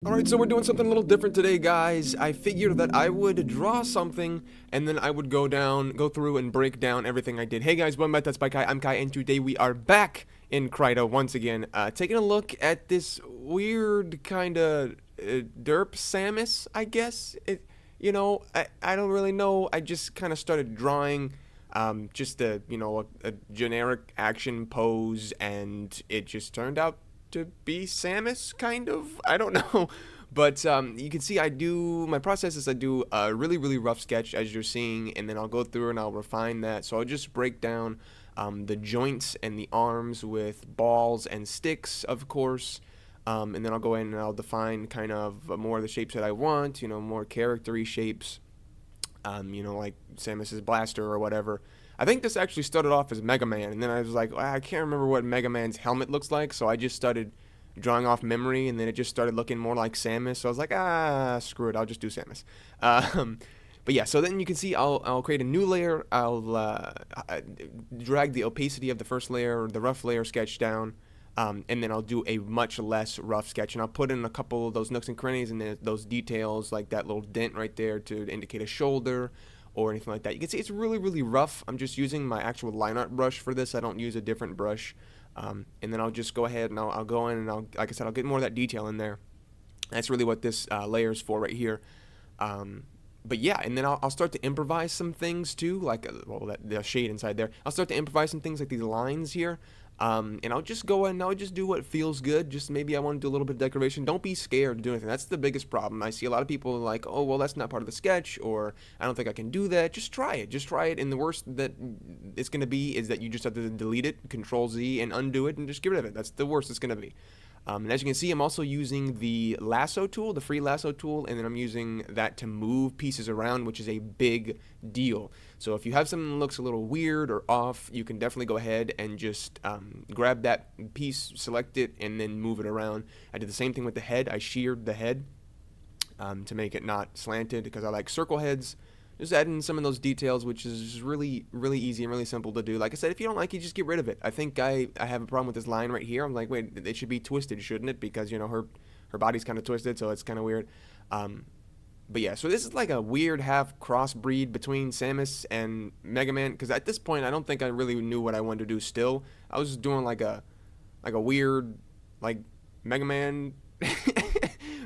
Alright, so we're doing something a little different today, guys. I figured that I would draw something, and then I would go through and break down everything I did. Hey guys, welcome back to TutsByKai. I'm Kai, and today we are back in Krita once again, taking a look at this weird kind of derp Samus, I guess. I don't really know. I just kind of started drawing just a generic action pose, and it just turned out to be Samus, kind of. I don't know. But you can see my process is I do a really rough sketch, as you're seeing, and then I'll go through and I'll refine that. So I'll just break down the joints and the arms with balls and sticks, of course. And then I'll go in and I'll define kind of more of the shapes that I want, more character-y shapes, like Samus's blaster or whatever. I think this actually started off as Mega Man, and then I was like, I can't remember what Mega Man's helmet looks like, so I just started drawing off memory, and then it just started looking more like Samus, so I was like, screw it, I'll just do Samus. But yeah, so then you can see I'll create a new layer. I'll drag the opacity of the first layer, or the rough layer sketch down, and then I'll do a much less rough sketch, and I'll put in a couple of those nooks and crannies and those details, like that little dent right there to indicate a shoulder, or anything like that. You can see it's really rough. I'm just using my actual line art brush for this. I don't use a different brush. And then I'll just go ahead and I'll go in and like I said, I'll get more of that detail in there. That's really what this layer is for right here. But yeah, and then I'll start to improvise some things too, like the shade inside there. I'll start to improvise some things like these lines here. And I'll just go in and I'll just do what feels good. Just maybe I want to do a little bit of decoration. Don't be scared to do anything. That's the biggest problem. I see a lot of people like, oh, well, that's not part of the sketch, or I don't think I can do that. Just try it. Just try it. And the worst that it's going to be is that you just have to delete it, Control Z, and undo it, and just get rid of it. That's the worst it's going to be. And as you can see, I'm also using the lasso tool, the free lasso tool, and then I'm using that to move pieces around, which is a big deal. So if you have something that looks a little weird or off, you can definitely go ahead and just grab that piece, select it, and then move it around. I did the same thing with the head. I sheared the head to make it not slanted, because I like circle heads. Just adding some of those details, which is just really easy and really simple to do. Like I said, if you don't like it, just get rid of it. I think I have a problem with this line right here. I'm like, wait, it should be twisted, shouldn't it? Because, her body's kind of twisted, so it's kind of weird. But yeah, so this is like a weird half crossbreed between Samus and Mega Man, because at this point, I don't think I really knew what I wanted to do still. I was just doing like a weird, like, Mega Man...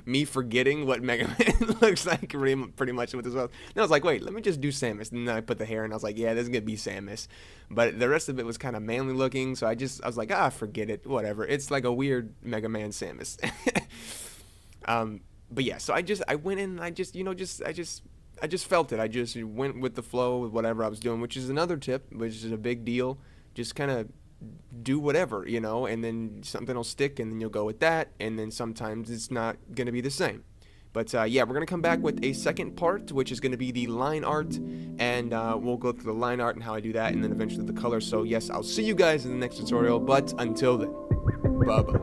me forgetting what Mega Man looks like pretty much with this was. And I was like, wait, let me just do Samus. And then I put the hair, and I was like, yeah, this is gonna be Samus. But the rest of it was kind of manly looking, so I was like, forget it, whatever. It's like a weird Mega Man Samus. But yeah, so I went in, and I just felt it. I just went with the flow with whatever I was doing, which is another tip, which is a big deal. Just kind of do whatever, and then something will stick, and then you'll go with that, and then sometimes it's not going to be the same. But yeah, we're going to come back with a second part, which is going to be the line art, and we'll go through the line art and how I do that, and then eventually the color. So yes, I'll see you guys in the next tutorial, but until then, bye-bye.